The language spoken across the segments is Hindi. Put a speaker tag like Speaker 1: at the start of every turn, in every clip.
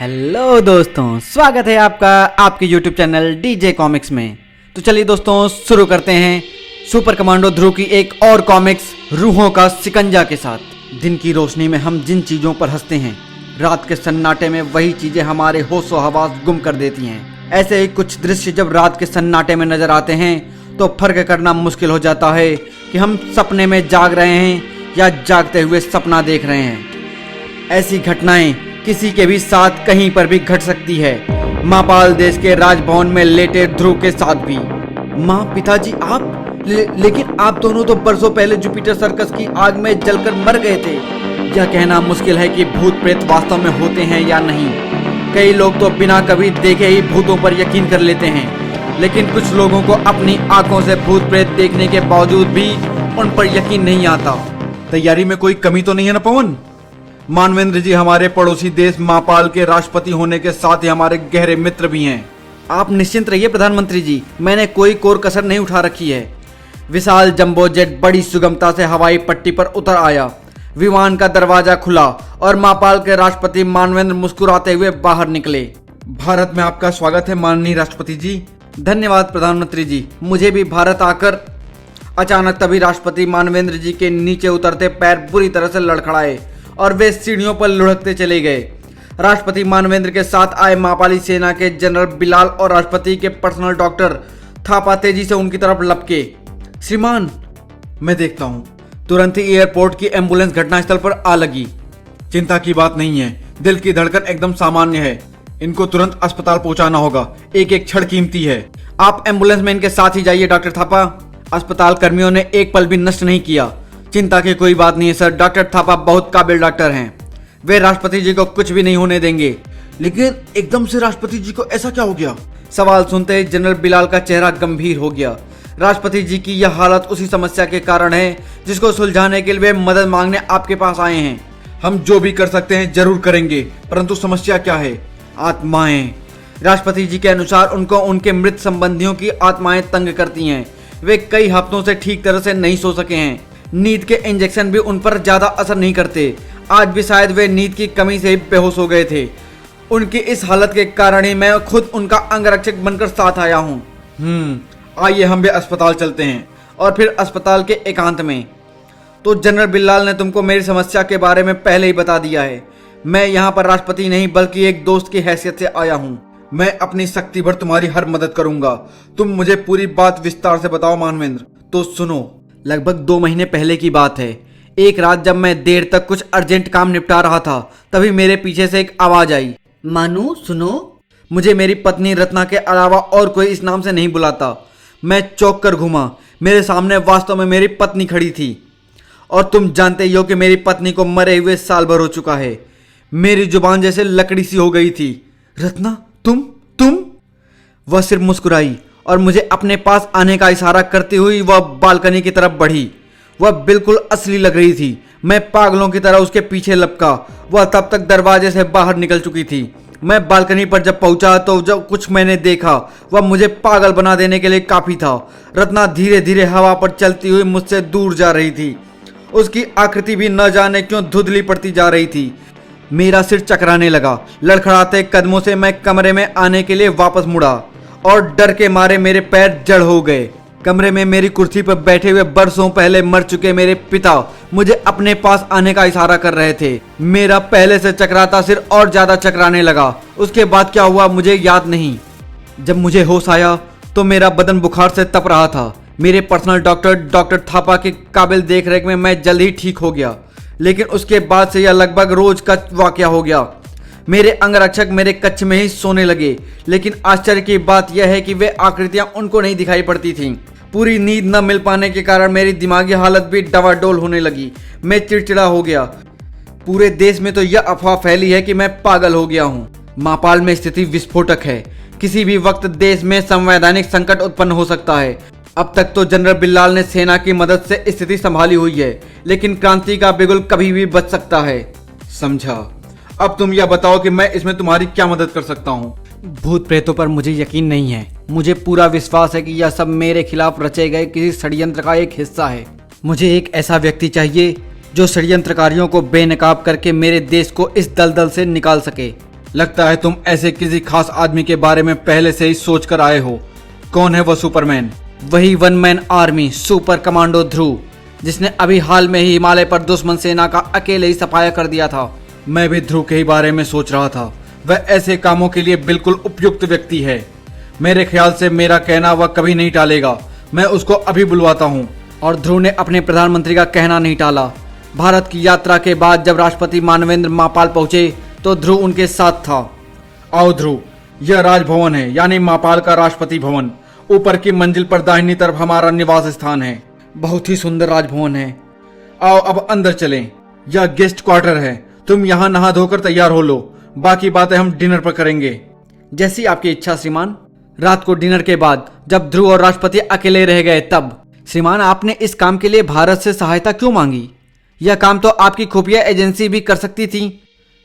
Speaker 1: हेलो दोस्तों, स्वागत है आपका आपके YouTube चैनल डीजे कॉमिक्स में। तो चलिए दोस्तों शुरू करते हैं सुपर कमांडो ध्रुव की एक और कॉमिक्स रूहों का शिकंजा के साथ। दिन की रोशनी में हम जिन चीज़ों पर हंसते हैं, रात के सन्नाटे में वही चीज़ें हमारे होशो हवास गुम कर देती हैं। ऐसे ही कुछ दृश्य जब रात के सन्नाटे में नजर आते हैं तो फर्क करना मुश्किल हो जाता है कि हम सपने में जाग रहे हैं या जागते हुए सपना देख रहे हैं। ऐसी घटनाएं किसी के भी साथ कहीं पर भी घट सकती है। मापाल देश के राजभवन में लेटे ध्रुव के साथ भी। माँ, पिताजी आप लेकिन आप दोनों तो बरसों पहले जुपिटर सर्कस की आग में जलकर मर गए थे। यह कहना मुश्किल है कि भूत प्रेत वास्तव में होते हैं या नहीं। कई लोग तो बिना कभी देखे ही भूतों पर यकीन कर लेते हैं, लेकिन कुछ लोगों को अपनी आंखों से भूत प्रेत देखने के बावजूद भी उन पर यकीन नहीं आता।
Speaker 2: तैयारी में कोई कमी तो नहीं है ना पवन? मानवेंद्र जी हमारे पड़ोसी देश मापाल के राष्ट्रपति होने के साथ ही हमारे गहरे मित्र भी हैं।
Speaker 1: आप निश्चिंत रहिए प्रधानमंत्री जी, मैंने कोई कोर कसर नहीं उठा रखी है। विशाल जंबो जेट बड़ी सुगमता से हवाई पट्टी पर उतर आया। विमान का दरवाजा खुला और मापाल के राष्ट्रपति मानवेंद्र मुस्कुराते हुए बाहर निकले।
Speaker 2: भारत में आपका स्वागत है माननीय राष्ट्रपति जी।
Speaker 1: धन्यवाद प्रधानमंत्री जी, मुझे भी भारत आकर। अचानक तभी राष्ट्रपति मानवेंद्र जी के नीचे उतरते पैर बुरी तरह से लड़खड़ाए और वे सीढ़ियों पर लुढ़कते चले गए। राष्ट्रपति मानवेंद्र के साथ आए मापाली सेना के जनरल बिलाल और राष्ट्रपति के पर्सनल डॉक्टर थापा तेजी से उनकी तरफ लपके।
Speaker 2: श्रीमान, मैं देखता हूँ। तुरंत ही एयरपोर्ट की एम्बुलेंस घटनास्थल पर आ लगी। चिंता की बात नहीं है, दिल की धड़कन एकदम सामान्य है। इनको तुरंत अस्पताल पहुंचाना होगा, एक एक क्षण कीमती है।
Speaker 1: आप एम्बुलेंस में इनके साथ ही जाइए डॉक्टर थापा। अस्पताल कर्मियों ने एक पल भी नष्ट नहीं किया। चिंता की कोई बात नहीं है सर, डॉक्टर थापा बहुत काबिल डॉक्टर हैं। वे राष्ट्रपति जी को कुछ भी नहीं होने देंगे।
Speaker 2: लेकिन एकदम से राष्ट्रपति जी को ऐसा क्या हो गया?
Speaker 1: सवाल सुनते ही जनरल बिलाल का चेहरा गंभीर हो गया। राष्ट्रपति जी की यह हालत उसी समस्या के कारण है जिसको सुलझाने के लिए वे मदद मांगने आपके पास आए हैं।
Speaker 2: हम जो भी कर सकते हैं जरूर करेंगे, परंतु समस्या क्या है?
Speaker 1: आत्माएं। राष्ट्रपति जी के अनुसार उनको उनके मृत संबंधियों की आत्माएं तंग करती हैं। वे कई हफ्तों से ठीक तरह से नहीं सो सके हैं। नींद के इंजेक्शन भी उन पर ज्यादा असर नहीं करते। आज भी शायद वे नींद की कमी से ही बेहोश हो गए थे। उनकी इस हालत के कारण ही मैं खुद उनका अंगरक्षक बनकर साथ आया हूँ।
Speaker 2: आइए हम भी अस्पताल चलते हैं।
Speaker 1: और फिर अस्पताल के एकांत में। तो जनरल बिलाल ने तुमको मेरी समस्या के बारे में पहले ही बता दिया है। मैं यहाँ पर राष्ट्रपति नहीं बल्कि एक दोस्त की हैसियत से आया हूँ।
Speaker 2: मैं अपनी शक्ति भर तुम्हारी हर मदद करूंगा। तुम मुझे पूरी बात विस्तार से बताओ मानवेंद्र।
Speaker 1: तो सुनो, लगभग 2 महीने पहले की बात है। एक रात जब मैं देर तक कुछ अर्जेंट काम निपटा रहा था, तभी मेरे पीछे से एक आवाज आई। मानू सुनो। मुझे मेरी पत्नी रत्ना के अलावा और कोई इस नाम से नहीं बुलाता। मैं चौंक कर घूमा। मेरे सामने वास्तव में मेरी पत्नी खड़ी थी। और तुम जानते ही हो कि मेरी पत्नी को मरे हुए साल भर हो चुका है। मेरी जुबान जैसे लकड़ी सी हो गई थी।
Speaker 2: रत्ना, तुम?
Speaker 1: वह सिर्फ मुस्कुराई और मुझे अपने पास आने का इशारा करती हुई वह बालकनी की तरफ बढ़ी। वह बिल्कुल असली लग रही थी। मैं पागलों की तरह उसके पीछे लपका। वह तब तक दरवाजे से बाहर निकल चुकी थी। मैं बालकनी पर जब पहुंचा तो जो कुछ मैंने देखा वह मुझे पागल बना देने के लिए काफी था। रत्ना धीरे धीरे हवा पर चलती हुई मुझसे दूर जा रही थी। उसकी आकृति भी न जाने क्यों धुंधली पड़ती जा रही थी। मेरा सिर चकराने लगा। लड़खड़ाते कदमों से मैं कमरे में आने के लिए वापस मुड़ा और डर के मारे मेरे पैर जड़ हो गए। कमरे में मेरी कुर्सी पर बैठे हुए बरसों पहले मर चुके मेरे पिता मुझे अपने पास आने का इशारा कर रहे थे। मेरा पहले से चकराता सिर और ज्यादा चकराने लगा। उसके बाद क्या हुआ मुझे याद नहीं। जब मुझे होश आया तो मेरा बदन बुखार से तप रहा था। मेरे पर्सनल डॉक्टर थापा के काबिल देखरेख में मैं जल्द ही ठीक हो गया। लेकिन उसके बाद से यह लगभग रोज का वाकया हो गया। मेरे अंगरक्षक मेरे कक्ष में ही सोने लगे, लेकिन आश्चर्य की बात यह है कि वे आकृतियां उनको नहीं दिखाई पड़ती थीं। पूरी नींद न मिल पाने के कारण मेरी दिमागी हालत भी डवाडोल होने लगी। मैं चिड़चिड़ा हो गया। पूरे देश में तो यह अफवाह फैली है कि मैं पागल हो गया हूँ। मापाल में स्थिति विस्फोटक है। किसी भी वक्त देश में संवैधानिक संकट उत्पन्न हो सकता है। अब तक तो जनरल बिलाल ने सेना की मदद से स्थिति संभाली हुई है, लेकिन क्रांति का बिगुल कभी भी बच सकता है।
Speaker 2: समझा। अब तुम यह बताओ कि मैं इसमें तुम्हारी क्या मदद कर सकता हूँ?
Speaker 1: भूत प्रेतों पर मुझे यकीन नहीं है। मुझे पूरा विश्वास है कि यह सब मेरे खिलाफ रचे गए किसी षड्यंत्र का एक हिस्सा है। मुझे एक ऐसा व्यक्ति चाहिए जो षड्यंत्रकारियों को बेनकाब करके मेरे देश को इस दलदल से निकाल सके।
Speaker 2: लगता है तुम ऐसे किसी खास आदमी के बारे में पहले से ही सोच कर आए हो। कौन है वो सुपरमैन?
Speaker 1: वही one man army super commando Dhruv, जिसने अभी हाल में ही हिमालय पर दुश्मन सेना का अकेले ही सफाया कर दिया था।
Speaker 2: मैं भी ध्रुव के ही बारे में सोच रहा था। वह ऐसे कामों के लिए बिल्कुल उपयुक्त व्यक्ति है। मेरे ख्याल से मेरा कहना वह कभी नहीं टालेगा। मैं उसको अभी बुलवाता हूँ।
Speaker 1: और ध्रुव ने अपने प्रधानमंत्री का कहना नहीं टाला। भारत की यात्रा के बाद जब राष्ट्रपति मानवेंद्र मापाल पहुंचे तो ध्रुव उनके साथ था।
Speaker 2: आओ ध्रुव, यह राजभवन है, यानी मापाल का राष्ट्रपति भवन। ऊपर की मंजिल पर दाहिनी तरफ हमारा निवास स्थान है।
Speaker 1: बहुत ही सुंदर राजभवन है।
Speaker 2: आओ अब अंदर चलें। यह गेस्ट क्वार्टर है। तुम यहाँ नहा धोकर तैयार हो लो। बाकी बातें हम डिनर पर करेंगे।
Speaker 1: जैसी आपकी इच्छा श्रीमान। रात को डिनर के बाद जब ध्रुव और राष्ट्रपति अकेले रह गए तब, श्रीमान आपने इस काम के लिए भारत से सहायता क्यों मांगी? यह काम तो आपकी खुफिया एजेंसी भी कर सकती थी।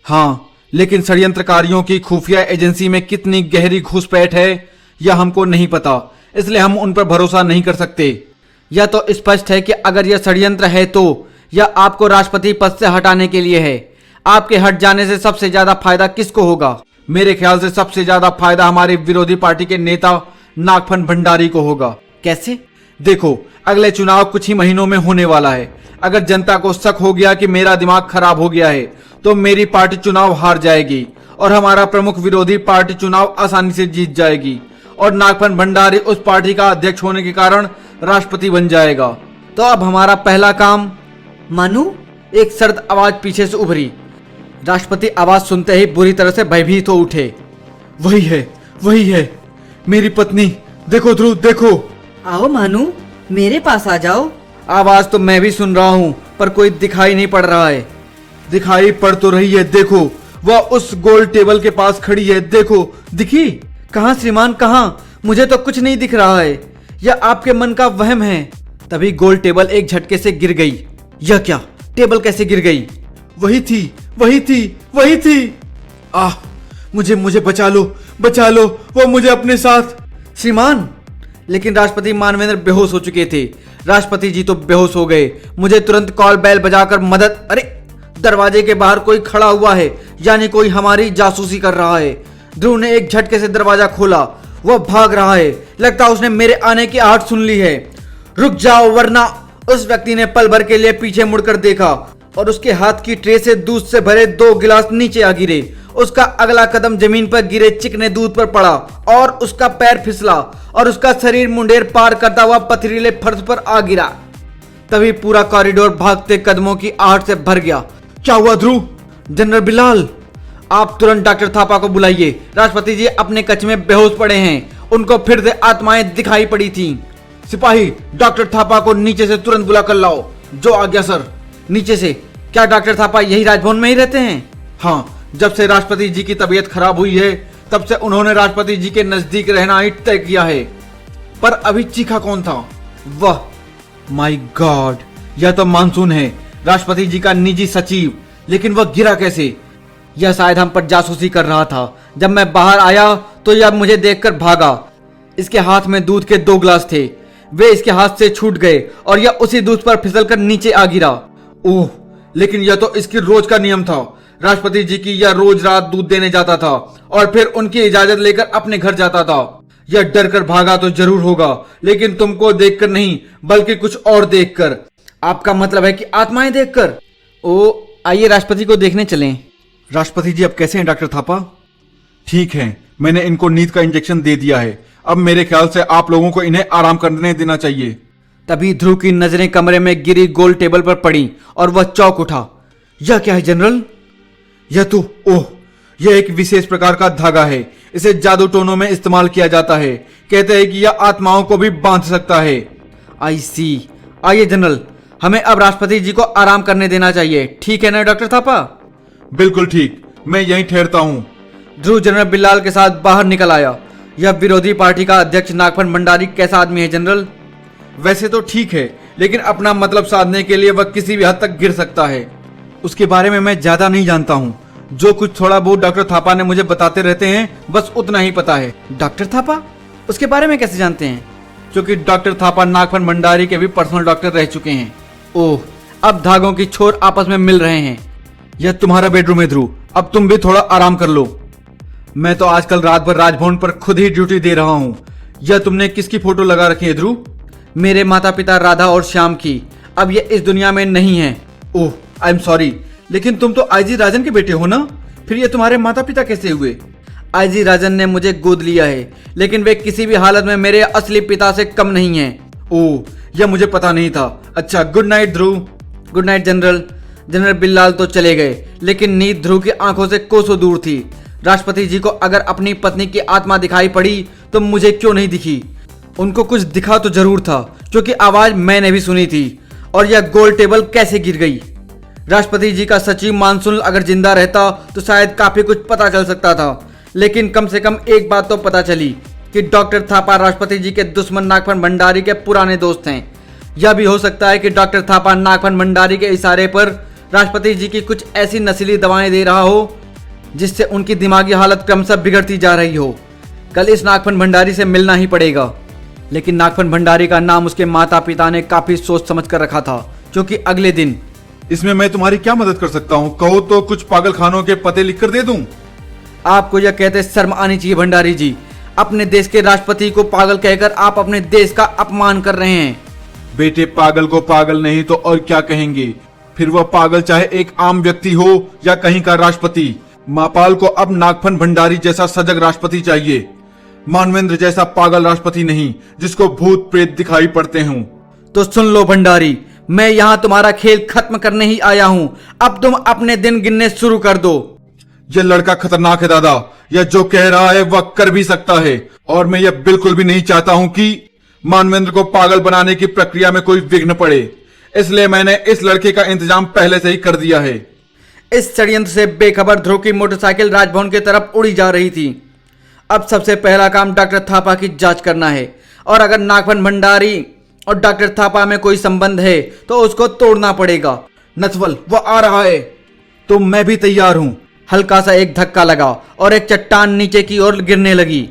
Speaker 2: हाँ, लेकिन षड्यंत्रकारियों की खुफिया एजेंसी में कितनी गहरी घुसपैठ है यह हमको नहीं पता, इसलिए हम उन पर भरोसा नहीं कर सकते।
Speaker 1: यह तो स्पष्ट है कि अगर यह षड्यंत्र है तो यह आपको राष्ट्रपति पद से हटाने के लिए है। आपके हट जाने से सबसे ज्यादा फायदा किसको होगा?
Speaker 2: मेरे ख्याल से सबसे ज्यादा फायदा हमारे विरोधी पार्टी के नेता नागफन भंडारी को होगा।
Speaker 1: कैसे?
Speaker 2: देखो, अगले चुनाव कुछ ही महीनों में होने वाला है। अगर जनता को शक हो गया कि मेरा दिमाग खराब हो गया है तो मेरी पार्टी चुनाव हार जाएगी और हमारा प्रमुख विरोधी पार्टी चुनाव आसानी से जीत जाएगी और नागफन भंडारी उस पार्टी का अध्यक्ष होने के कारण राष्ट्रपति बन जाएगा।
Speaker 1: तो अब हमारा पहला काम। मानू, एक सर्द आवाज पीछे से उभरी। राष्ट्रपति आवाज सुनते ही बुरी तरह से भयभीत हो उठे।
Speaker 2: वही है मेरी पत्नी। देखो ध्रुव, देखो।
Speaker 3: आओ मानू, मेरे पास आ जाओ।
Speaker 1: आवाज तो मैं भी सुन रहा हूँ पर कोई दिखाई नहीं पड़ रहा है।
Speaker 2: दिखाई पड़ तो रही है। देखो, वह उस गोल टेबल के पास खड़ी है। देखो, दिखी?
Speaker 1: कहाँ श्रीमान, कहाँ? मुझे तो कुछ नहीं दिख रहा है। यह आपके मन का वहम है। तभी गोल टेबल एक झटके से गिर गई। यह क्या? टेबल कैसे गिर गई?
Speaker 2: वही थी। आह, मुझे बचा लो, वो मुझे अपने साथ।
Speaker 1: श्रीमान, लेकिन राष्ट्रपति मानवेंद्र बेहोश हो चुके थे। राष्ट्रपति जी तो बेहोश हो गए। मुझे तुरंत कॉल बेल बजाकर मदद। अरे, दरवाजे के बाहर कोई खड़ा हुआ है, यानी कोई हमारी जासूसी कर रहा है। ध्रुव ने एक झटके से दरवाजा खोला। वह भाग रहा है। लगता है उसने मेरे आने की आहट सुन ली है। रुक जाओ वरना। उस व्यक्ति ने पल भर के लिए पीछे मुड़कर देखा और उसके हाथ की ट्रे से दूध से भरे 2 गिलास नीचे आ गिरे। उसका अगला कदम जमीन पर गिरे चिकने दूध पर पड़ा और उसका पैर फिसला और उसका शरीर मुंडेर पार करता हुआ पथरीले फर्श पर आ गिरा। तभी पूरा कॉरिडोर भागते कदमों की आहट से भर गया।
Speaker 2: क्या हुआ ध्रुव?
Speaker 1: जनरल बिलाल, आप तुरंत डॉक्टर थापा को बुलाइए। राष्ट्रपति जी अपने कक्ष में बेहोश पड़े हैं। उनको फिर से आत्माएं दिखाई पड़ी थी।
Speaker 2: सिपाही, डॉक्टर थापा को नीचे से तुरंत बुला कर लाओ। जो आ गया सर।
Speaker 1: नीचे से? क्या डॉक्टर थापा यही राजभवन में ही रहते हैं?
Speaker 2: हाँ, जब से राष्ट्रपति जी की तबीयत खराब हुई है तब से उन्होंने राष्ट्रपति जी के नजदीक रहना ही तय किया है। पर अभी चीखा कौन था?
Speaker 1: वाह,
Speaker 2: माय गॉड, यह तो मानसून है, राष्ट्रपति जी का निजी सचिव। लेकिन वह गिरा कैसे?
Speaker 1: यह शायद हम पर जासूसी कर रहा था। जब मैं बाहर आया तो यह मुझे देखकर भागा। इसके हाथ में दूध के 2 गिलास थे। वे इसके हाथ से छूट गए और यह उसी दूध पर फिसलकर नीचे आ गिरा।
Speaker 2: ओह, लेकिन यह तो इसकी रोज का नियम था। राष्ट्रपति जी की यह रोज रात दूध देने जाता था और फिर उनकी इजाजत लेकर अपने घर जाता था। यह डर कर भागा तो जरूर होगा, लेकिन तुमको देखकर नहीं बल्कि कुछ और देखकर।
Speaker 1: आपका मतलब है कि आत्माएं देखकर? ओ, आइए राष्ट्रपति को देखने चलें।
Speaker 2: राष्ट्रपति जी अब कैसे हैं डॉक्टर थापा? ठीक है, मैंने इनको नींद का इंजेक्शन दे दिया है। अब मेरे ख्याल से आप लोगों को इन्हें आराम करने देना चाहिए।
Speaker 1: तभी ध्रुव की नजरें कमरे में गिरी गोल टेबल पर पड़ी और वह चौंक उठा। यह क्या है जनरल?
Speaker 2: यह एक विशेष प्रकार का धागा है। इसे जादू टोनों में इस्तेमाल किया जाता है। कहते हैं कि यह आत्माओं को भी बांध सकता है।
Speaker 1: आई सी। आइए जनरल, हमें अब राष्ट्रपति जी को आराम करने देना चाहिए। ठीक है ना डॉक्टर थापा?
Speaker 2: बिल्कुल ठीक, मैं यहीं ठहरता हूँ।
Speaker 1: ध्रुव जनरल बिलाल के साथ बाहर निकल आया। यह विरोधी पार्टी का अध्यक्ष नागफन भंडारी कैसा आदमी है जनरल?
Speaker 2: वैसे तो ठीक है, लेकिन अपना मतलब साधने के लिए वह किसी भी हद तक गिर सकता है। उसके बारे में मैं ज्यादा नहीं जानता हूँ। जो कुछ थोड़ा बहुत डॉक्टर थापा ने मुझे बताते रहते हैं, बस उतना ही पता है।
Speaker 1: डॉक्टर थापा? उसके बारे में कैसे जानते हैं?
Speaker 2: क्योंकि डॉक्टर थापा नागफन भंडारी के भी पर्सनल डॉक्टर रह चुके हैं।
Speaker 1: ओह, अब धागों की छोर आपस में मिल रहे हैं।
Speaker 2: यह तुम्हारा बेडरूम है ध्रुव, अब तुम भी थोड़ा आराम कर लो। मैं तो आजकल रात भर राजभवन पर खुद ही ड्यूटी दे रहा हूँ। यह तुमने किसकी फोटो लगा रखी है ध्रुव?
Speaker 1: मेरे माता पिता राधा और श्याम की। अब ये इस दुनिया में नहीं है।
Speaker 2: ओह, आई एम सॉरी, लेकिन तुम तो आईजी राजन के बेटे हो ना? फिर ये तुम्हारे माता पिता कैसे हुए?
Speaker 1: आईजी राजन ने मुझे गोद लिया है, लेकिन वे किसी भी हालत में मेरे असली पिता से कम नहीं हैं।
Speaker 2: ओह, यह मुझे पता नहीं था। अच्छा, good night Dhruv.
Speaker 1: Good night general. General Bilal तो चले गए, लेकिन नींद ध्रुव की आंखों से कोसों दूर थी। राष्ट्रपति जी को अगर अपनी पत्नी की आत्मा दिखाई पड़ी तो मुझे क्यों नहीं दिखी? उनको कुछ दिखा तो जरूर था, क्योंकि आवाज मैंने भी सुनी थी। और यह गोल टेबल कैसे गिर गई? राष्ट्रपति जी का सचिव मानसून अगर जिंदा रहता तो शायद काफी कुछ पता चल सकता था, लेकिन कम से कम एक बात तो पता चली कि डॉक्टर थापा राष्ट्रपति जी के दुश्मन नागफन भंडारी के पुराने दोस्त हैं। यह भी हो सकता है कि डॉक्टर थापा नागफन भंडारी के इशारे पर राष्ट्रपति जी की कुछ ऐसी नशीली दवाएं दे रहा हो जिससे उनकी दिमागी हालत क्रमशः बिगड़ती जा रही हो। कल इस नागफन भंडारी से मिलना ही पड़ेगा। लेकिन नागफन भंडारी का नाम उसके माता पिता ने काफी सोच समझ कर रखा था, क्योंकि अगले दिन।
Speaker 2: इसमें मैं तुम्हारी क्या मदद कर सकता हूँ? कहो तो कुछ पागल खानों के पते लिख कर दे दूं?
Speaker 1: आपको यह कहते शर्म आनी चाहिए भंडारी जी। अपने देश के राष्ट्रपति को पागल कहकर आप अपने देश का अपमान कर रहे हैं।
Speaker 2: बेटे, पागल को पागल नहीं तो और क्या कहेंगे? फिर वह पागल चाहे एक आम व्यक्ति हो या कहीं का राष्ट्रपति। मापाल को अब नागफन भंडारी जैसा सजग राष्ट्रपति चाहिए, मानवेंद्र जैसा पागल राष्ट्रपति नहीं जिसको भूत प्रेत दिखाई पड़ते हों।
Speaker 1: तो सुन लो भंडारी, मैं यहाँ तुम्हारा खेल खत्म करने ही आया हूँ। अब तुम अपने दिन गिनने शुरू कर दो।
Speaker 2: यह लड़का खतरनाक है दादा। यह जो कह रहा है वह कर भी सकता है, और मैं यह बिल्कुल भी नहीं चाहता हूं कि मानवेंद्र को पागल बनाने की प्रक्रिया में कोई विघ्न पड़े। इसलिए मैंने इस लड़के का इंतजाम पहले से ही कर दिया है।
Speaker 1: इस षड्यंत्र से बेखबर ध्रुव की मोटरसाइकिल राजभवन की तरफ उड़ी जा रही थी। अब सबसे पहला काम डॉक्टर थापा की जांच करना है, और अगर नागफन भंडारी और डॉक्टर थापा में कोई संबंध है तो उसको तोड़ना पड़ेगा।
Speaker 2: नथवल, वह आ रहा है।
Speaker 1: तो मैं भी तैयार हूं। हल्का सा एक धक्का लगा और एक चट्टान नीचे की ओर गिरने लगी।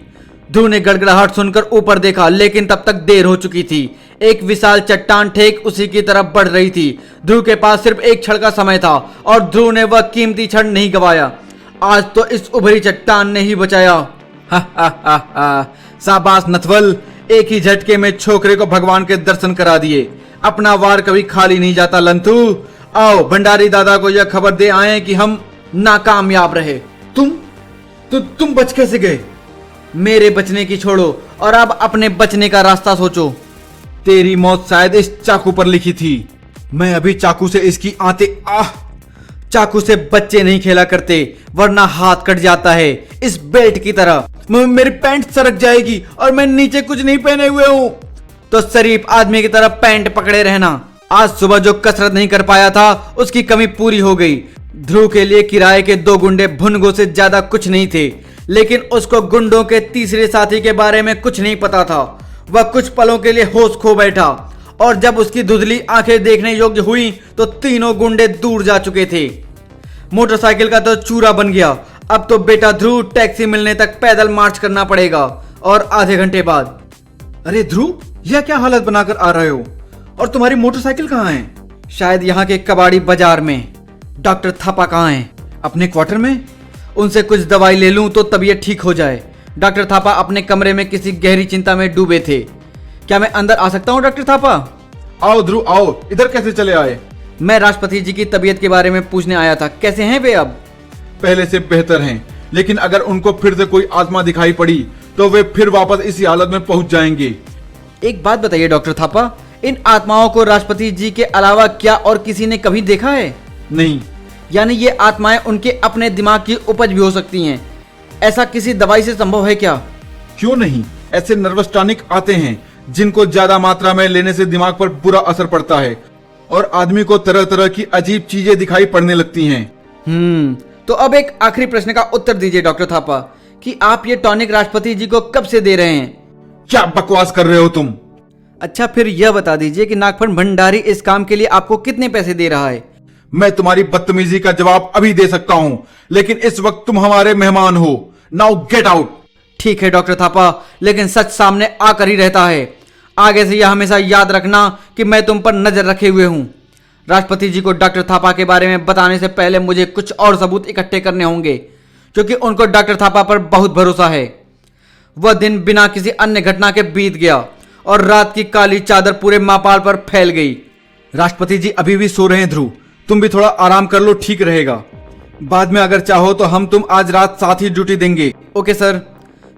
Speaker 1: ध्रुव ने गड़गड़ाहट सुनकर ऊपर देखा, लेकिन तब तक देर हो चुकी थी। एक विशाल चट्टान ठीक उसी की तरफ बढ़ रही थी। ध्रुव के पास सिर्फ एक क्षण का समय था और ध्रुव ने वह कीमती क्षण नहीं गवाया। आज तो इस उभरी चट्टान ने ही बचाया।
Speaker 2: हा हा हा हा, शाबाश नथवल, एक ही झटके में छोकरे को भगवान के दर्शन करा दिए। अपना वार कभी खाली नहीं जाता लंतू। आओ भंडारी दादा को यह खबर दे आए कि हम
Speaker 1: नाकामयाब रहे।
Speaker 2: तुम बच कैसे गए?
Speaker 1: मेरे बचने की छोड़ो और अब अपने बचने का रास्ता सोचो।
Speaker 2: तेरी मौत शायद इस चाकू पर लिखी थी। मैं अभी चाकू से इसकी आते
Speaker 1: चाकू से बच्चे नहीं खेला करते, वरना हाथ कट जाता है, इस बेल्ट की तरह।
Speaker 2: मेरी पैंट सरक जाएगी और मैं नीचे कुछ नहीं पहने हुए हूँ।
Speaker 1: तो शरीफ आदमी की तरह पैंट पकड़े रहना। आज सुबह जो कसरत नहीं कर पाया था उसकी कमी पूरी हो गई। ध्रुव के लिए किराए के 2 गुंडे भुनगो से ज्यादा कुछ नहीं थे, लेकिन उसको गुंडों के तीसरे साथी के बारे में कुछ नहीं पता था। वह कुछ पलों के लिए होश खो बैठा, और जब उसकी धुंधली आंखें देखने योग्य हुई तो तीनों गुंडे दूर जा चुके थे। मोटरसाइकिल का तो चूरा बन गया। अब तो बेटा ध्रुव, टैक्सी मिलने तक पैदल मार्च करना पड़ेगा, और आधे घंटे बाद।
Speaker 2: अरे ध्रुव, यह क्या हालत बनाकर आ रहे हो? और तुम्हारी मोटरसाइकिल कहाँ है?
Speaker 1: शायद यहाँ के कबाड़ी बाजार में। डॉक्टर थापा कहाँ हैं?
Speaker 2: अपने क्वार्टर में।
Speaker 1: उनसे कुछ दवाई ले लूं तो तबीयत ठीक हो जाए। डॉक्टर थापा अपने कमरे में किसी गहरी चिंता में डूबे थे। क्या मैं अंदर आ सकता हूं डॉक्टर थापा?
Speaker 2: आओ ध्रुव आओ, इधर कैसे चले आए?
Speaker 1: मैं राष्ट्रपति जी की तबीयत के बारे में पूछने आया था। कैसे हैं वे अब?
Speaker 2: पहले से बेहतर हैं, लेकिन अगर उनको फिर से कोई आत्मा दिखाई पड़ी तो वे फिर वापस इसी हालत में पहुंच जाएंगे।
Speaker 1: एक बात बताइए डॉक्टर थापा, इन आत्माओं को राष्ट्रपति जी के अलावा क्या और किसी ने कभी देखा है?
Speaker 2: नहीं।
Speaker 1: यानी ये आत्माएं उनके अपने दिमाग की उपज भी हो सकती हैं। ऐसा किसी दवाई से संभव है क्या?
Speaker 2: क्यों नहीं, ऐसे नर्वस टॉनिक आते हैं जिनको ज्यादा मात्रा में लेने से दिमाग पर बुरा असर पड़ता है और आदमी को तरह तरह की अजीब चीजें दिखाई पड़ने लगती हैं।
Speaker 1: तो अब एक आखिरी प्रश्न का उत्तर दीजिए डॉक्टर थापा, कि आप ये टॉनिक राष्ट्रपति जी को कब से दे रहे हैं?
Speaker 2: क्या बकवास कर रहे हो तुम?
Speaker 1: अच्छा, फिर यह बता दीजिए कि नागफन भंडारी इस काम के लिए आपको कितने पैसे दे रहा है?
Speaker 2: मैं तुम्हारी बदतमीजी का जवाब अभी दे सकता हूं, लेकिन इस वक्त तुम हमारे मेहमान हो। Now get out.
Speaker 1: ठीक है डॉक्टर थापा, लेकिन सच सामने आकर ही रहता है। आगे से यह हमेशा याद रखना कि मैं तुम पर नजर रखे हुए हूं। राष्ट्रपति जी को डॉक्टर थापा के बारे में बताने से पहले मुझे कुछ और सबूत इकट्ठे करने होंगे, क्योंकि उनको डॉक्टर थापा पर बहुत भरोसा है। वह दिन बिना किसी अन्य घटना के बीत गया और रात की काली चादर पूरे मापाल पर फैल गई।
Speaker 2: राष्ट्रपति जी अभी भी सो रहे हैं ध्रुव, तुम भी थोड़ा आराम कर लो, ठीक रहेगा। बाद में अगर चाहो तो हम तुम आज रात साथ ही ड्यूटी देंगे।
Speaker 1: Okay sir.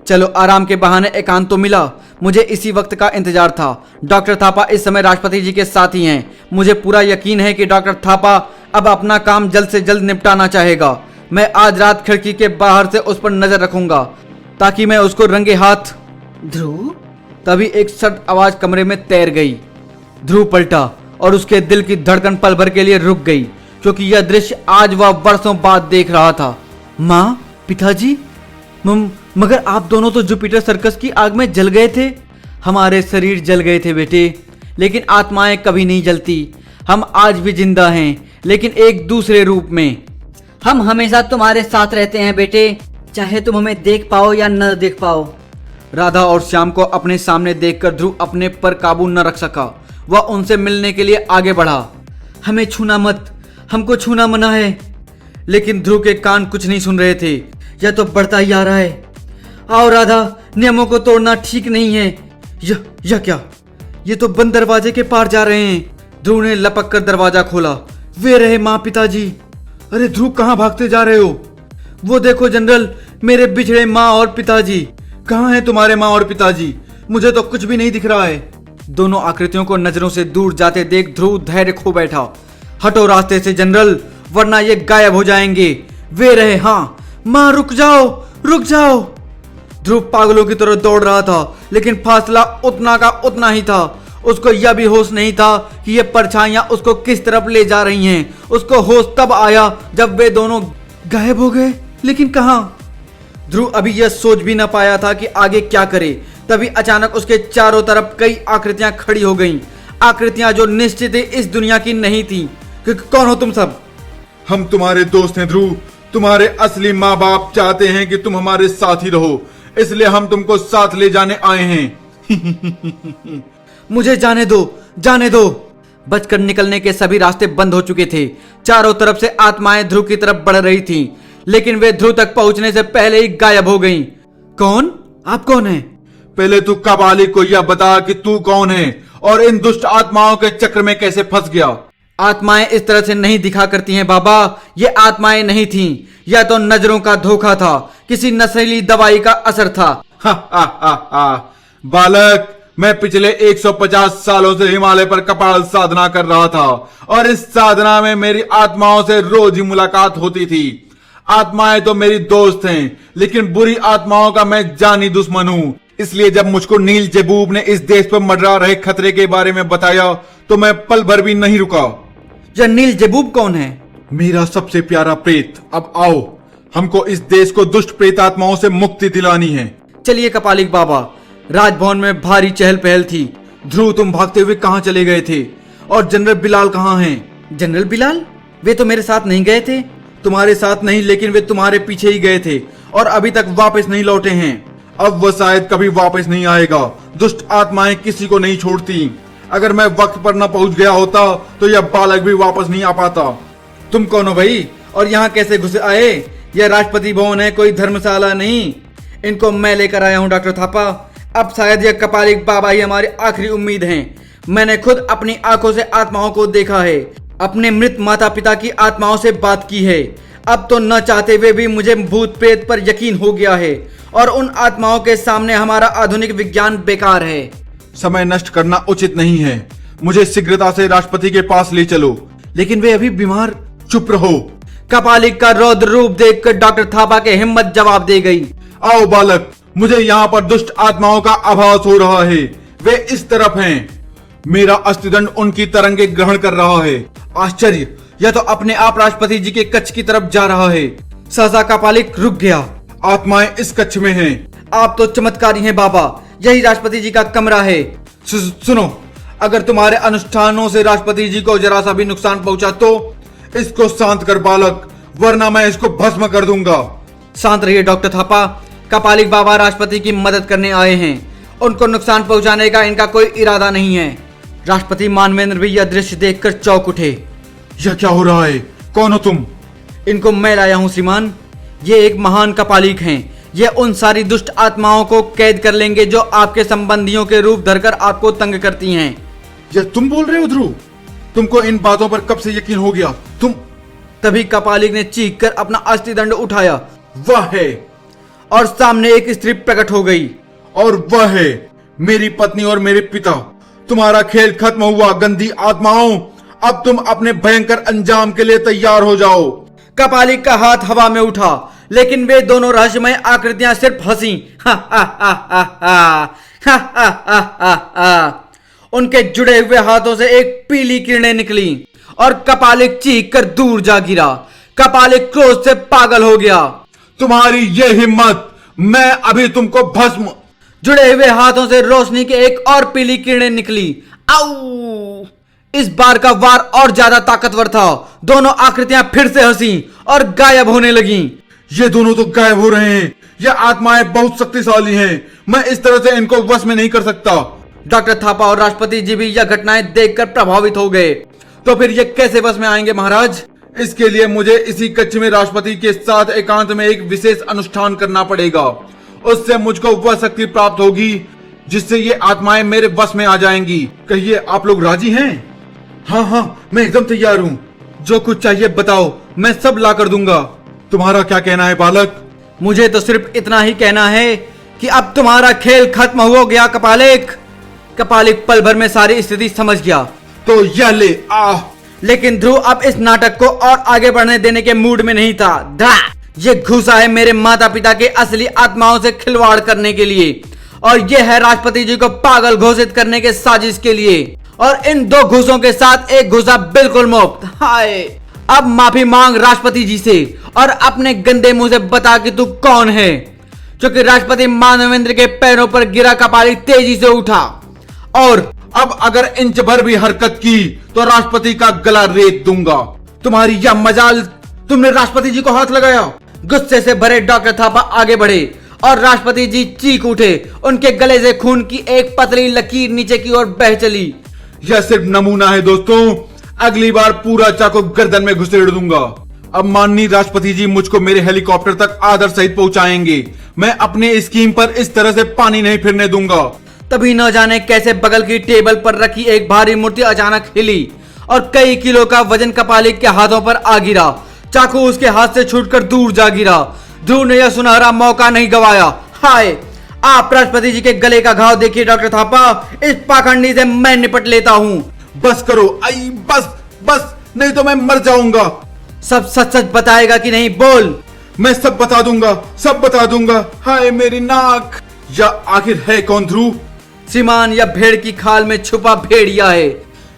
Speaker 1: चलो, आराम के बहाने एकांत तो मिला। मुझे इसी वक्त का इंतजार था। डॉक्टर थापा इस समय राष्ट्रपति जी के साथ ही हैं। मुझे पूरा यकीन है कि डॉक्टर थापा अब अपना काम जल्द से जल्द निपटाना चाहेगा। मैं आज रात खिड़की के बाहर से उस पर नजर रखूंगा ताकि मैं उसको रंगे हाथ।
Speaker 3: ध्रुव,
Speaker 1: तभी एक सख्त आवाज कमरे में तैर गई। ध्रुव पलटा और उसके दिल की धड़कन पल भर के लिए रुक गई, क्योंकि यह दृश्य आज वह वर्षों बाद देख रहा था। माँ, पिताजी, मगर आप दोनों तो जुपिटर सर्कस की आग में जल गए थे। हमारे शरीर जल गए थे बेटे, लेकिन आत्माएं कभी नहीं जलती। हम आज भी जिंदा हैं, लेकिन एक दूसरे रूप में।
Speaker 3: हम हमेशा तुम्हारे साथ रहते हैं बेटे, चाहे तुम हमें देख पाओ या न देख पाओ।
Speaker 1: राधा और श्याम को अपने सामने देखकर ध्रुव अपने पर काबू न रख सका। वह उनसे मिलने के लिए आगे बढ़ा। हमें छूना मत, हमको छूना मना है। लेकिन ध्रुव के कान कुछ नहीं सुन रहे थे। यह तो बढ़ता ही आ रहा है। आओ राधा, नियमों को तोड़ना ठीक नहीं है। यह क्या? ये तो बंद दरवाजे के पार जा रहे हैं। ध्रुव ने लपक कर दरवाजा खोला। वे रहे माँ, पिताजी।
Speaker 2: अरे ध्रुव, कहाँ भागते जा रहे हो?
Speaker 1: वो देखो जनरल, मेरे बिछड़े माँ और पिताजी।
Speaker 2: कहाँ है तुम्हारे माँ और पिताजी? मुझे तो कुछ भी नहीं दिख रहा है।
Speaker 1: दोनों आकृतियों को नजरों से दूर जाते देख ध्रुव धैर्य खो बैठा। हटो रास्ते से जनरल, वरना ये गायब हो जाएंगे। वे रहे। हाँ माँ, रुक जाओ, रुक जाओ। ध्रुव पागलों की तरह दौड़ रहा था, लेकिन फासला उतना का उतना ही था। उसको यह भी होश नहीं था कि ये परछाइयां उसको किस तरफ ले जा रही हैं। उसको होश तब आया जब वे दोनों गायब हो गए। लेकिन कहाँ? ध्रुव अभी यह सोच भी न पाया था कि आगे क्या करे। तभी अचानक उसके चारों तरफ कई आकृतियां खड़ी हो गईं। आकृतियां जो निश्चित ही इस दुनिया की नहीं थी। कौन हो तुम सब?
Speaker 2: हम तुम्हारे दोस्त हैं ध्रुव। तुम्हारे असली माँ बाप चाहते हैं कि तुम हमारे साथ ही रहो, इसलिए हम तुमको साथ ले जाने आए हैं।
Speaker 1: मुझे जाने दो, जाने दो। बचकर निकलने के सभी रास्ते बंद हो चुके थे। चारों तरफ से आत्माएं ध्रुव की तरफ बढ़ रही थीं, लेकिन वे ध्रुव तक पहुंचने से पहले ही गायब हो गईं। कौन? आप कौन हैं?
Speaker 2: पहले तू कबाली को यह बता कि तू कौन है और इन दुष्ट आत्माओं के चक्र में कैसे फंस गया।
Speaker 1: आत्माएं इस तरह से नहीं दिखा करती हैं बाबा। ये आत्माएं नहीं थीं। यह तो नजरों का धोखा था, किसी नशीली दवाई का असर था।
Speaker 2: हा हा हा हा। बालक, मैं पिछले 150 सालों से हिमालय पर कपाल साधना कर रहा था और इस साधना में मेरी आत्माओं से रोज ही मुलाकात होती थी। आत्माएं तो मेरी दोस्त हैं, लेकिन बुरी आत्माओं का मैं जानी दुश्मन हूँ। इसलिए जब मुझको नील जेबूब ने इस देश पर मंडरा रहे खतरे के बारे में बताया तो मैं पल भर भी नहीं रुका।
Speaker 1: यह नील जेबूब कौन है?
Speaker 2: मेरा सबसे प्यारा प्रेत। अब आओ, हमको इस देश को दुष्ट प्रेत आत्माओं से मुक्ति दिलानी है।
Speaker 1: चलिए कपालिक बाबा। राजभवन में भारी चहल पहल थी।
Speaker 2: ध्रुव, तुम भागते हुए कहाँ चले गए थे? और जनरल बिलाल कहाँ हैं?
Speaker 1: जनरल बिलाल? वे तो मेरे साथ नहीं गए थे।
Speaker 2: तुम्हारे साथ नहीं, लेकिन वे तुम्हारे पीछे ही गए थे और अभी तक वापस नहीं लौटे हैं। अब वह शायद कभी वापस नहीं आएगा। दुष्ट आत्माएं किसी को नहीं छोड़ती। अगर मैं वक्त पर न पहुंच गया होता तो यह बालक भी वापस नहीं आ पाता।
Speaker 1: तुम कौन हो भाई, और यहाँ कैसे घुस आए? यह राष्ट्रपति भवन है, कोई धर्मशाला नहीं। इनको मैं लेकर आया हूँ डॉक्टर थापा। अब शायद यह कपालिक बाबा ही हमारी आखिरी उम्मीद हैं। मैंने खुद अपनी आंखों से आत्माओं को देखा है, अपने मृत माता पिता की आत्माओं से बात की है। अब तो न चाहते हुए भी मुझे भूत प्रेत पर यकीन हो गया है और उन आत्माओं के सामने हमारा आधुनिक विज्ञान बेकार है।
Speaker 2: समय नष्ट करना उचित नहीं है। मुझे शीघ्रता से राष्ट्रपति के पास ले चलो।
Speaker 1: लेकिन वे अभी बीमार।
Speaker 2: चुप रहो।
Speaker 1: कपालिक का रौद्र रूप देखकर डॉक्टर थापा के हिम्मत जवाब दे गई।
Speaker 2: आओ बालक, मुझे यहाँ पर दुष्ट आत्माओं का आभास हो रहा है। वे इस तरफ हैं। मेरा अस्थिदंड उनकी तरंगे ग्रहण कर रहा है।
Speaker 1: आश्चर्य, यह तो अपने आप राष्ट्रपति जी के कक्ष की तरफ जा रहा है। सहसा कपालिक रुक गया।
Speaker 2: आत्माएं इस कक्ष में हैं।
Speaker 1: आप तो चमत्कारी हैं बाबा। यही राष्ट्रपति जी का कमरा है।
Speaker 2: सुनो, अगर तुम्हारे अनुष्ठानों से राष्ट्रपति जी को जरा सा भी नुकसान पहुंचा तो इसको शांत कर बालक, वरना मैं इसको भस्म कर दूंगा।
Speaker 1: शांत रहिए डॉक्टर थापा। कपालिक बाबा राष्ट्रपति की मदद करने आए हैं। उनको नुकसान पहुंचाने का इनका कोई इरादा नहीं है। राष्ट्रपति मानवेंद्र भी यह दृश्य देखकर चौंक उठे।
Speaker 2: यह क्या हो रहा है? कौन हो तुम?
Speaker 1: इनको मैं लाया हूं श्रीमान। ये एक महान कपालिक हैं। ये उन सारी दुष्ट आत्माओं को कैद कर लेंगे जो आपके संबंधियों के रूप धरकर आपको तंग करती हैं।
Speaker 2: यह तुम बोल रहे हो ध्रुव? तुमको इन बातों पर कब से यकीन हो गया? तुम
Speaker 1: तभी कपालिक ने चीख कर अपना अस्थि दंड उठाया
Speaker 2: वह है,
Speaker 1: और सामने एक स्त्री प्रकट हो गई।
Speaker 2: और वह है मेरी पत्नी और मेरे पिता। तुम्हारा खेल खत्म हुआ गंदी आत्माओं। अब तुम अपने भयंकर अंजाम के लिए तैयार हो जाओ।
Speaker 1: कपालिक का हाथ हवा में उठा, लेकिन वे दोनों रहस्यमय आकृतियां सिर्फ हंसी। हा हा हा हा हा हा हा हा हा हा। उनके जुड़े हुए हाथों से एक पीली किरणें निकली और कपालिक चीख कर दूर जा गिरा। कपालिक क्रोध से पागल हो गया।
Speaker 2: तुम्हारी ये हिम्मत, मैं अभी तुमको भस्म।
Speaker 1: जुड़े हुए हाथों से रोशनी की एक और पीली किरणें निकली। आऊ! इस बार का वार और ज्यादा ताकतवर था। दोनों आकृतियां फिर से हंसी और गायब होने लगीं।
Speaker 2: ये दोनों तो गायब हो रहे हैं। ये आत्माएं बहुत शक्तिशाली हैं। मैं इस तरह से इनको वश में नहीं कर सकता।
Speaker 1: डॉक्टर थापा और राष्ट्रपति जी भी यह घटनाएं देखकर प्रभावित हो गए। तो फिर ये कैसे वश में आएंगे महाराज?
Speaker 2: इसके लिए मुझे इसी कक्ष में राष्ट्रपति के साथ एकांत में एक विशेष अनुष्ठान करना पड़ेगा। उससे मुझको वह शक्ति प्राप्त होगी जिससे ये आत्माएं मेरे वश में आ जाएंगी। कहिए आप लोग राजी हैं?
Speaker 1: हाँ हाँ, मैं एकदम तैयार हूँ। जो कुछ चाहिए बताओ, मैं सब ला कर दूंगा।
Speaker 2: तुम्हारा क्या कहना है बालक?
Speaker 1: मुझे तो सिर्फ इतना ही कहना है कि अब तुम्हारा खेल खत्म हो गया कपालिक। कपालिक पल भर में सारी स्थिति समझ गया।
Speaker 2: तो यह ले आ।
Speaker 1: लेकिन ध्रुव अब इस नाटक को और आगे बढ़ने देने के मूड में नहीं था। ये घुसा है मेरे माता पिता के असली आत्माओं से खिलवाड़ करने के लिए, और यह है राष्ट्रपति जी को पागल घोषित करने के साजिश के लिए। और इन दो घुसों के साथ एक घुसा बिल्कुल मुफ्त। हाय, अब माफी मांग राष्ट्रपति जी से और अपने गंदे मुंह से बता कि तू कौन है। क्योंकि राष्ट्रपति मानवेंद्र के पैरों पर गिरा कपालिक तेजी से उठा और
Speaker 2: अब अगर इंच भर भी हरकत की तो राष्ट्रपति का गला रेत दूंगा।
Speaker 1: तुम्हारी यह मजाल, तुमने राष्ट्रपति जी को हाथ लगाया। गुस्से से भरे डॉक्टर थापा आगे बढ़े और राष्ट्रपति जी चीख उठे। उनके गले से खून की एक पतली लकीर नीचे की ओर बह चली।
Speaker 2: यह सिर्फ नमूना है दोस्तों। अगली बार पूरा चाकू गर्दन में घुसेड़ दूंगा। अब माननीय राष्ट्रपति जी मुझको मेरे हेलीकॉप्टर तक आदर सहित पहुंचाएंगे। मैं अपने स्कीम पर इस तरह से पानी नहीं फिरने दूंगा।
Speaker 1: तभी न जाने कैसे बगल की टेबल पर रखी एक भारी मूर्ति अचानक हिली और कई किलो का वजन कपालिक के हाथों पर आ गिरा। चाकू उसके हाथ से छूटकर दूर जा गिरा। ध्रुव ने यह सुनहरा मौका नहीं गवाया। हाय, आप राष्ट्रपति जी के गले का घाव देखिए डॉक्टर थापा। इस पाखंडी से मैं निपट लेता हूँ।
Speaker 2: बस करो, आई बस बस, नहीं तो मैं मर जाऊंगा।
Speaker 1: सब सच सच बताएगा कि नहीं? बोल।
Speaker 2: मैं सब बता दूंगा, सब बता दूंगा। हाय मेरी नाक। या आखिर है कौन ध्रुव?
Speaker 1: श्रीमान, यह भेड़ की खाल में छुपा भेड़िया है।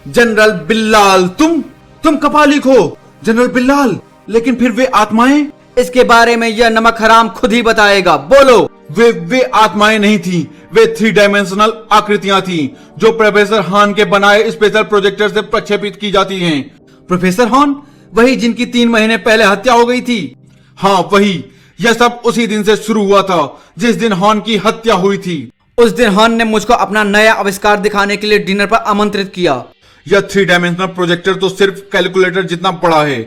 Speaker 2: जनरल बिल्लाल। तुम कपालिक हो जनरल बिल्लाल। लेकिन फिर वे आत्माएं?
Speaker 1: इसके बारे में यह नमक हराम खुद ही बताएगा। बोलो।
Speaker 2: वे आत्माएं नहीं थी। वे 3 डायमेंशनल आकृतियां थी जो प्रोफेसर हान के बनाए स्पेशल प्रोजेक्टर से प्रक्षेपित की जाती हैं।
Speaker 1: प्रोफेसर हान? वही जिनकी 3 महीने पहले हत्या हो गई थी?
Speaker 2: हाँ वही। यह सब उसी दिन से शुरू हुआ था जिस दिन हान की हत्या हुई थी।
Speaker 1: उस दिन हान ने मुझको अपना नया आविष्कार दिखाने के लिए डिनर पर आमंत्रित किया।
Speaker 2: यह 3 डायमेंशनल प्रोजेक्टर तो सिर्फ कैलकुलेटर जितना बड़ा है।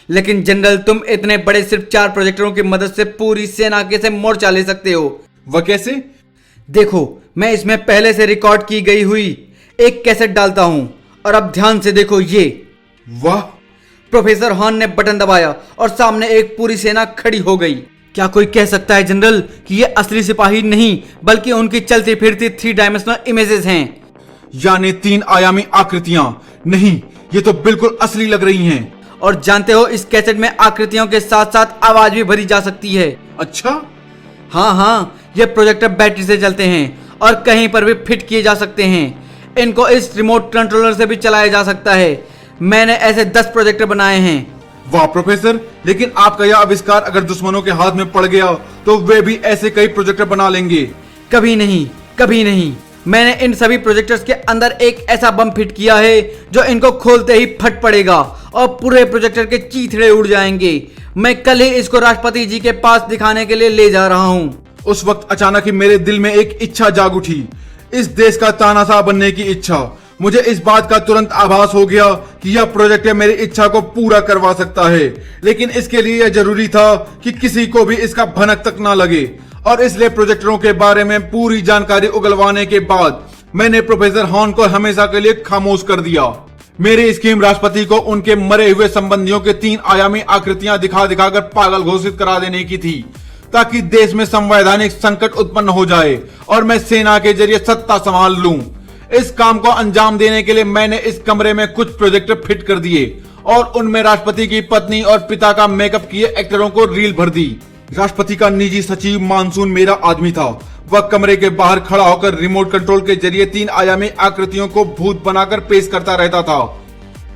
Speaker 1: लेकिन जनरल, तुम इतने बड़े सिर्फ 4 प्रोजेक्टरों की मदद से पूरी सेना कैसे मोर्चा ले सकते हो?
Speaker 2: वह कैसे?
Speaker 1: देखो, मैं इसमें पहले से रिकॉर्ड की गई हुई एक कैसेट डालता हूं और अब ध्यान से देखो ये।
Speaker 2: वाह!
Speaker 1: प्रोफेसर हान ने बटन दबाया और सामने एक पूरी सेना खड़ी हो गई। क्या कोई कह सकता है जनरल कि ये असली सिपाही नहीं बल्कि उनकी चलती फिरती 3 डायमेंशनल इमेजेस हैं?
Speaker 2: यानी 3 आयामी आकृतियां? नहीं, ये तो बिल्कुल असली लग रही हैं।
Speaker 1: और जानते हो, इस कैसेट में आकृतियों के साथ साथ आवाज भी भरी जा सकती है।
Speaker 2: अच्छा?
Speaker 1: हाँ, ये प्रोजेक्टर बैटरी से चलते हैं और कहीं पर भी फिट किए जा सकते हैं। इनको इस रिमोट कंट्रोलर से भी चलाया जा सकता है। मैंने ऐसे 10 प्रोजेक्टर बनाए हैं।
Speaker 2: वाह प्रोफेसर, लेकिन आपका यह आविष्कार अगर दुश्मनों के हाथ में पड़ गया तो वे भी ऐसे कई प्रोजेक्टर बना लेंगे।
Speaker 1: कभी नहीं, कभी नहीं। मैंने इन सभी प्रोजेक्टर्स के अंदर एक ऐसा बम फिट किया है जो इनको खोलते ही फट पड़ेगा और पूरे प्रोजेक्टर के चीथड़े उड़ जाएंगे। मैं कल ही इसको राष्ट्रपति जी के पास दिखाने के लिए ले जा रहा हूँ।
Speaker 2: उस वक्त अचानक ही मेरे दिल में एक इच्छा जाग उठी, इस देश का तानाशाह बनने की इच्छा। मुझे इस बात का तुरंत आभास हो गया कि यह प्रोजेक्ट मेरी इच्छा को पूरा करवा सकता है, लेकिन इसके लिए यह जरूरी था कि किसी को भी इसका भनक तक ना लगे। और इसलिए प्रोजेक्टरों के बारे में पूरी जानकारी उगलवाने के बाद मैंने प्रोफेसर हॉर्न को हमेशा के लिए खामोश कर दिया। मेरी स्कीम राष्ट्रपति को उनके मरे हुए संबंधियों के 3 आयामी आकृतियां दिखा दिखाकर पागल घोषित करा देने की थी, ताकि देश में संवैधानिक संकट उत्पन्न हो जाए और मैं सेना के जरिए सत्ता संभाल लूं। इस काम को अंजाम देने के लिए मैंने इस कमरे में कुछ प्रोजेक्टर फिट कर दिए और उनमें राष्ट्रपति की पत्नी और पिता का मेकअप किए एक्टरों को रील भर दी। राष्ट्रपति का निजी सचिव मानसून मेरा आदमी था। वह कमरे के बाहर खड़ा होकर रिमोट कंट्रोल के जरिए 3 आयामी आकृतियों को भूत बनाकर पेश करता रहता था।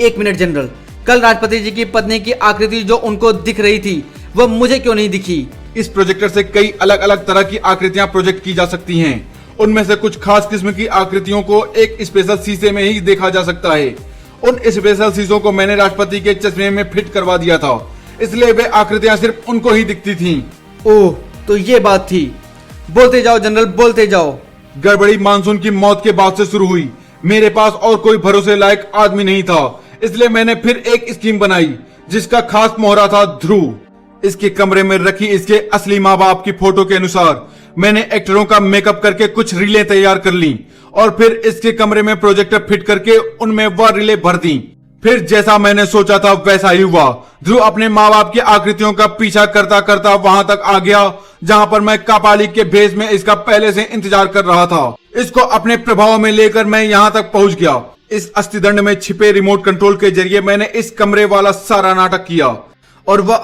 Speaker 1: 1 मिनट जनरल, कल राष्ट्रपति जी की पत्नी की आकृति जो उनको दिख रही थी वह मुझे क्यों नहीं दिखी?
Speaker 2: इस प्रोजेक्टर से कई अलग अलग तरह की आकृतियां प्रोजेक्ट की जा सकती हैं। उनमें से कुछ खास किस्म की आकृतियों को एक स्पेशल शीशे में ही देखा जा सकता है। उन स्पेशल शीशों को मैंने राष्ट्रपति के चश्मे में फिट करवा दिया था, इसलिए वे आकृतियां सिर्फ उनको ही दिखती थीं।
Speaker 1: ओह, तो ये बात थी। बोलते जाओ जनरल, बोलते जाओ।
Speaker 2: गड़बड़ी मानसून की मौत के बाद से शुरू हुई। मेरे पास और कोई भरोसे लायक आदमी नहीं था, इसलिए मैंने फिर एक स्कीम बनाई जिसका खास मोहरा था ध्रुव। इसके कमरे में रखी इसके असली माँ बाप की फोटो के अनुसार मैंने एक्टरों का मेकअप करके कुछ रीलें तैयार कर ली और फिर इसके कमरे में प्रोजेक्टर फिट करके उनमें वह रीलें भर दी। फिर जैसा मैंने सोचा था वैसा ही हुआ। ध्रुव अपने माँ बाप की आकृतियों का पीछा करता करता वहां तक आ गया जहां पर मैं कापालिक के भेष में इसका पहले से इंतजार कर रहा था। इसको अपने प्रभाव में लेकर मैं यहां तक पहुंच गया। इस अस्थिदंड में छिपे रिमोट कंट्रोल के जरिए मैंने इस कमरे वाला सारा नाटक किया।
Speaker 1: और वह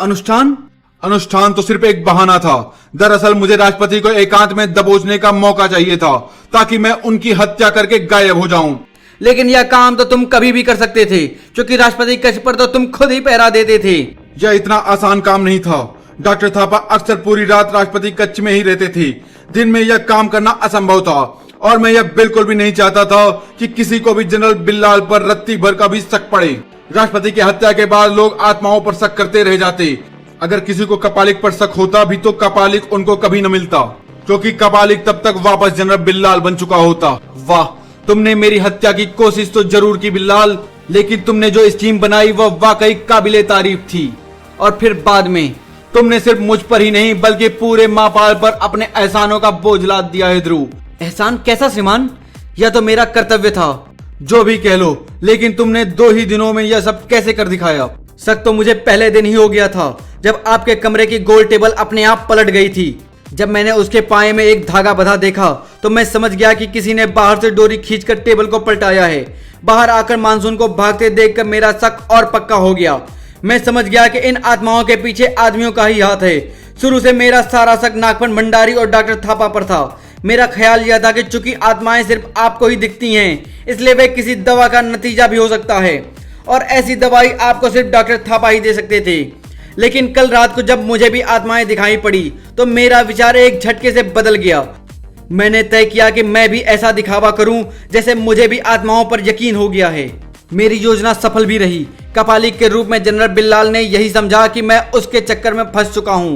Speaker 1: अनुष्ठान
Speaker 2: तो सिर्फ एक बहाना था। दरअसल मुझे राष्ट्रपति को एकांत में दबोचने का मौका चाहिए था ताकि मैं उनकी हत्या करके गायब हो जाऊं।
Speaker 1: लेकिन यह काम तो तुम कभी भी कर सकते थे, क्योंकि राष्ट्रपति कक्ष पर तो तुम खुद ही पहरा देते थे।
Speaker 2: यह इतना आसान काम नहीं था। डॉक्टर थापा अक्सर पूरी रात राष्ट्रपति कक्ष में ही रहते थे। दिन में यह काम करना असंभव था और मैं यह बिल्कुल भी नहीं चाहता था कि किसी को भी जनरल बिल्लाल पर रत्ती भर का भी शक पड़े। राष्ट्रपति की हत्या के बाद लोग आत्माओं पर शक करते रह जाते। अगर किसी को कपालिक पर शक होता भी तो कपालिक उनको कभी न मिलता, क्योंकि कपालिक तब तक वापस जनरल बिल्लाल बन चुका होता।
Speaker 1: वाह, तुमने मेरी हत्या की कोशिश तो जरूर की बिल्लाल, लेकिन तुमने जो स्कीम बनाई वह वाकई काबिले तारीफ थी। और फिर बाद में तुमने सिर्फ मुझ पर ही नहीं बल्कि पूरे मापाल पर अपने एहसानों का बोझ लाद दिया है ध्रुव। एहसान कैसा श्रीमान? यह तो मेरा कर्तव्य था।
Speaker 2: जो भी कह लो, लेकिन तुमने 2 ही दिनों में यह सब कैसे कर दिखाया?
Speaker 1: शक तो मुझे पहले दिन ही हो गया था जब आपके कमरे की गोल टेबल अपने आप पलट गई थी। जब मैंने उसके पाए में एक धागा बंधा देखा तो मैं समझ गया कि किसी ने बाहर से डोरी खींचकर टेबल को पलटाया है। बाहर आकर मानसून को भागते देखकर मेरा शक और पक्का हो गया। मैं समझ गया कि इन आत्माओं के पीछे आदमियों का ही हाथ है। शुरू से मेरा सारा शक नागपन भंडारी और डॉक्टर थापा पर था। मेरा ख्याल यह था कि चूंकि आत्माएं सिर्फ आपको ही दिखती हैं, इसलिए वे किसी दवा का नतीजा भी हो सकता है और ऐसी दवाई आपको सिर्फ डॉक्टर थापा ही दे सकते थे। लेकिन कल रात को जब मुझे भी आत्माएं दिखाई पड़ी तो मेरा विचार एक झटके से बदल गया। मैंने तय किया कि मैं भी ऐसा दिखावा करूं जैसे मुझे भी आत्माओं पर यकीन हो गया है। मेरी योजना सफल भी रही। कपालिक के रूप में जनरल बिल्लाल ने यही समझा कि मैं उसके चक्कर में फंस चुका हूं,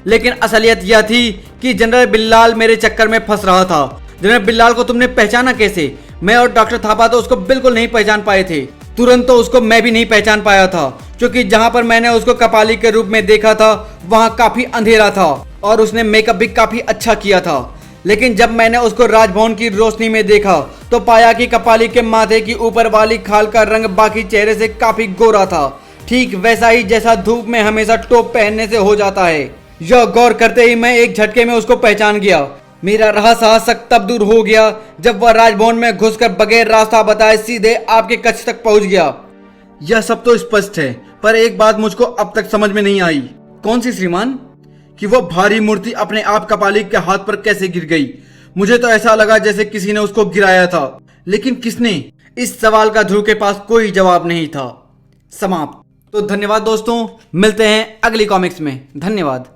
Speaker 1: लेकिन असलियत यह थी कि जनरल बिल्लाल मेरे चक्कर में फंस रहा था। जनरल बिल्लाल को तुमने पहचाना कैसे? मैं और डॉक्टर थापा तो उसको बिल्कुल नहीं पहचान पाए थे। तुरंत तो उसको मैं भी नहीं पहचान पाया था, क्योंकि जहां पर मैंने उसको कपालिक के रूप में देखा था वहां काफी अंधेरा था और उसने मेकअप भी काफी अच्छा किया था। लेकिन जब मैंने उसको राजभवन की रोशनी में देखा तो पाया कि कपालिक के माथे की ऊपर वाली खाल का रंग बाकी चेहरे से काफी गोरा था, ठीक वैसा ही जैसा धूप में हमेशा टोप पहनने से हो जाता है। यह गौर करते ही मैं एक झटके में उसको पहचान गया। मेरा रहा शक तब दूर हो गया जब वह राजभवन में घुसकर बगैर रास्ता बताए सीधे आपके कक्ष तक पहुंच गया।
Speaker 2: यह सब तो स्पष्ट है, पर एक बात मुझको अब तक समझ में नहीं आई।
Speaker 1: कौन सी श्रीमान?
Speaker 2: कि वो भारी मूर्ति अपने आप कपालिक के हाथ पर कैसे गिर गई? मुझे तो ऐसा लगा जैसे किसी ने उसको गिराया था, लेकिन किसने?
Speaker 1: इस सवाल का ध्रुव के पास कोई जवाब नहीं था। समाप्त। तो धन्यवाद दोस्तों, मिलते हैं अगली कॉमिक्स में। धन्यवाद।